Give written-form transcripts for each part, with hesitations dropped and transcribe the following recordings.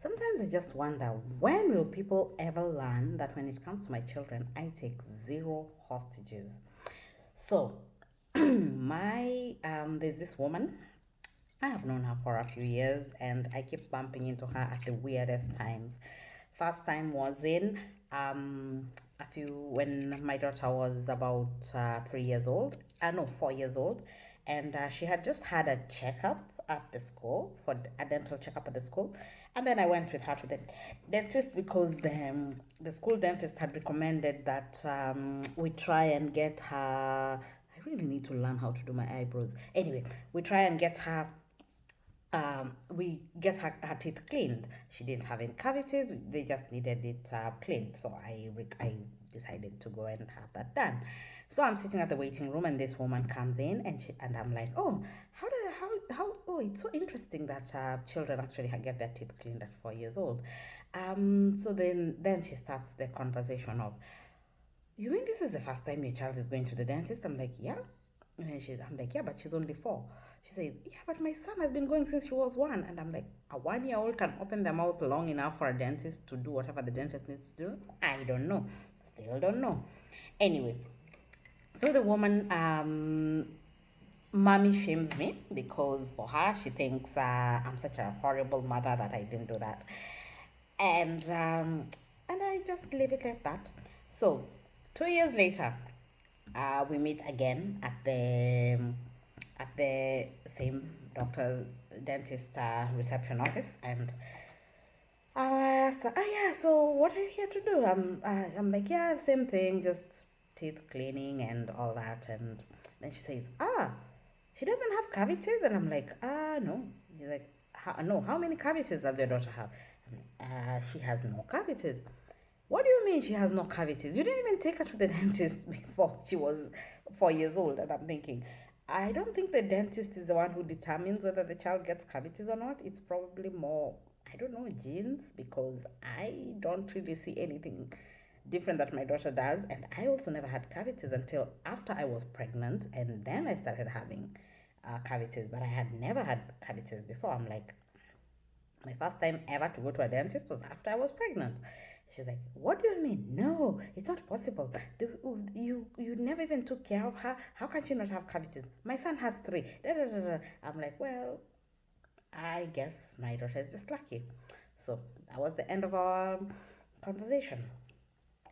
Sometimes I just wonder, when will people ever learn that when it comes to my children, I take zero hostages? So, my there's this woman. I have known her for a few years, and I keep bumping into her at the weirdest times. First time was in a few when my daughter was about 3 years old. No, 4 years old, and she had just had a checkup at the school for a dental checkup at the school, and then I went with her to the dentist because the school dentist had recommended that we try and get her. I really need to learn how to do my eyebrows. Anyway, we try and get her we get her teeth cleaned. She didn't have any cavities. They just needed it cleaned. So I decided to go and have that done. So I'm sitting at the waiting room, and this woman comes in, and I'm like, oh, how oh, it's so interesting that children actually get their teeth cleaned at 4 years old. So then she starts the conversation of, you mean this is the first time your child is going to the dentist? I'm like, yeah. I'm like, yeah, but she's only 4. She says, yeah, but my son has been going since she was 1. And I'm like, a 1 year old can open their mouth long enough for a dentist to do whatever the dentist needs to do? I don't know. Still don't know. Anyway, so the woman, mommy shames me because for her, she thinks I'm such a horrible mother that I didn't do that. And I just leave it like that. So 2 years later, we meet again at the same doctor dentist reception office, and I asked her, oh yeah, so what are you here to do? I'm like, yeah, same thing, just teeth cleaning and all that. And then she says, she doesn't have cavities, and I'm like, no. He's like, no, how many cavities does your daughter have? She has no cavities. What do you mean she has no cavities? You didn't even take her to the dentist before she was 4 years old. And I'm thinking, I don't think the dentist is the one who determines whether the child gets cavities or not. It's probably more, I don't know, genes, because I don't really see anything different that my daughter does. And I also never had cavities until after I was pregnant, and then I started having cavities, but I had never had cavities before. I'm like, my first time ever to go to a dentist was after I was pregnant. She's like, what do you mean? No, it's not possible. You never even took care of her. How can she not have cavities? My son has 3. Da, da, da, da. I'm like, well, I guess my daughter is just lucky. So that was the end of our conversation.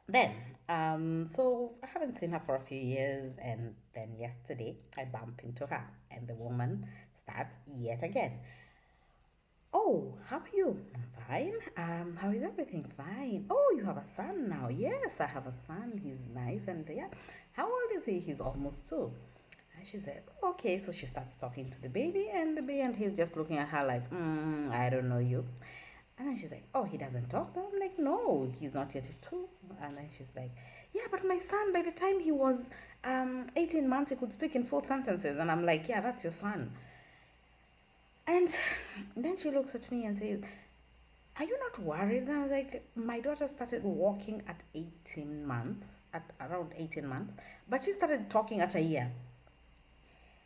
Then, so I haven't seen her for a few years, and then yesterday I bump into her, and the woman starts yet again. Oh, how are you? I'm fine. How is everything? Fine. Oh, you have a son now. Yes, I have a son. He's nice, and yeah. How old is he? He's almost 2. And she said, okay. So she starts talking to the baby, and he's just looking at her like, I don't know you. And then she's like, oh, he doesn't talk now? I'm like, no, he's not yet 2. And then she's like, yeah, but my son, by the time he was 18 months, he could speak in full sentences. And I'm like, yeah, that's your son. And then she looks at me and says, are you not worried? And I was like, my daughter started walking at 18 months, at around 18 months, but she started talking at a year.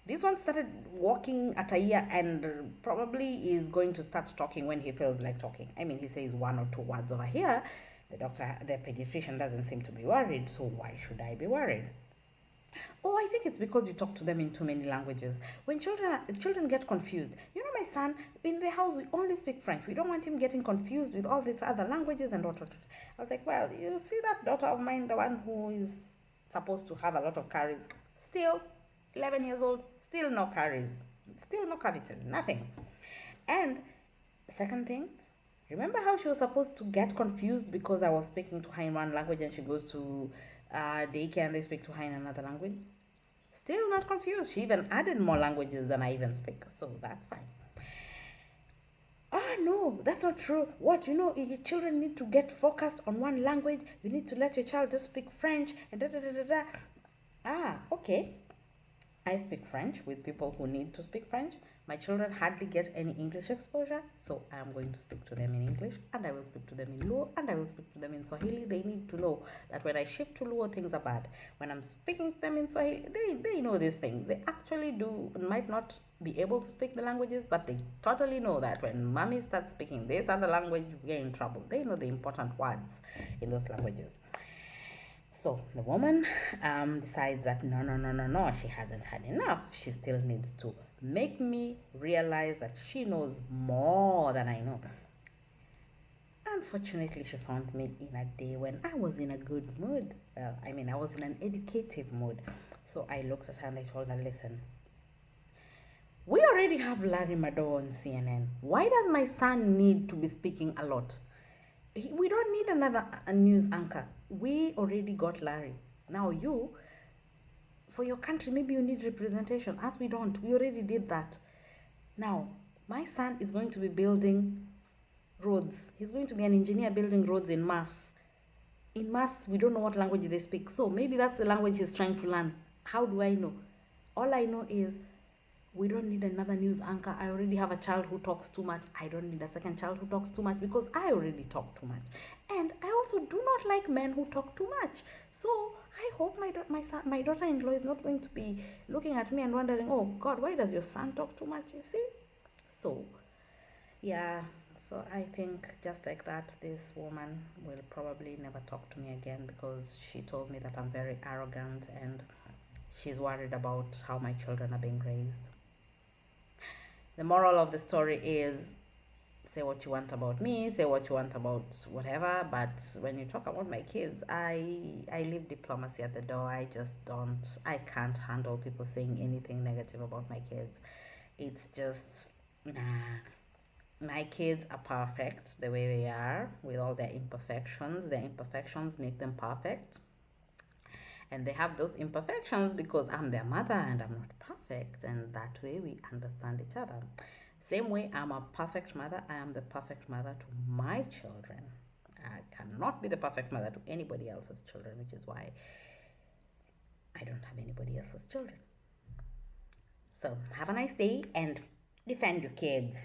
This one started walking at a year and probably is going to start talking when he feels like talking. I mean, he says 1 or 2 words over here. The pediatrician doesn't seem to be worried, so why should I be worried? Oh, I think it's because you talk to them in too many languages. When children get confused, you know, my son in the house we only speak French. We don't want him getting confused with all these other languages and what. I was like, well, you see that daughter of mine, the one who is supposed to have a lot of caries, still 11 years old, still no caries, still no cavities, nothing. And second thing, remember how she was supposed to get confused because I was speaking to her in one language and she goes to daycare and they speak to her in another language? Still not confused. She even added more languages than I even speak, so that's fine. Ah, no, that's not true. What, you know, your children need to get focused on one language. You need to let your child just speak French and da da da da da. Okay. I speak French with people who need to speak French. My children hardly get any English exposure, so I am going to speak to them in English, and I will speak to them in Luo, and I will speak to them in Swahili. They need to know that when I shift to Luo, things are bad. When I'm speaking to them in Swahili, they know these things. They actually do, might not be able to speak the languages, but they totally know that when mommy starts speaking this other language, we're in trouble. They know the important words in those languages. So the woman decides that no, she hasn't had enough. She still needs to make me realize that she knows more than I know. Unfortunately, she found me in a day when I was in a good mood. I was in an educative mood. So I looked at her and I told her, listen, we already have Larry Madowo on CNN. Why does my son need to be speaking a lot? We don't need another news anchor. We already got Larry. Now you, for your country, maybe you need representation. As we don't. We already did that. Now, my son is going to be building roads. He's going to be an engineer building roads in Mass. In Mass, we don't know what language they speak. So maybe that's the language he's trying to learn. How do I know? All I know is we don't need another news anchor. I already have a child who talks too much. I don't need a second child who talks too much because I already talk too much. And I also do not like men who talk too much. So I hope my daughter-in-law is not going to be looking at me and wondering, oh God, why does your son talk too much, you see? So, yeah. So I think just like that, this woman will probably never talk to me again because she told me that I'm very arrogant and she's worried about how my children are being raised. The moral of the story is say what you want about me, say what you want about whatever, but when you talk about my kids, I leave diplomacy at the door. I can't handle people saying anything negative about my kids. It's just, nah. My kids are perfect the way they are with all their imperfections. Their imperfections make them perfect. And they have those imperfections because I'm their mother and I'm not perfect, and that way we understand each other. Same way, I'm a perfect mother. I am the perfect mother to my children. I cannot be the perfect mother to anybody else's children, which is why I don't have anybody else's children. So have a nice day and defend your kids.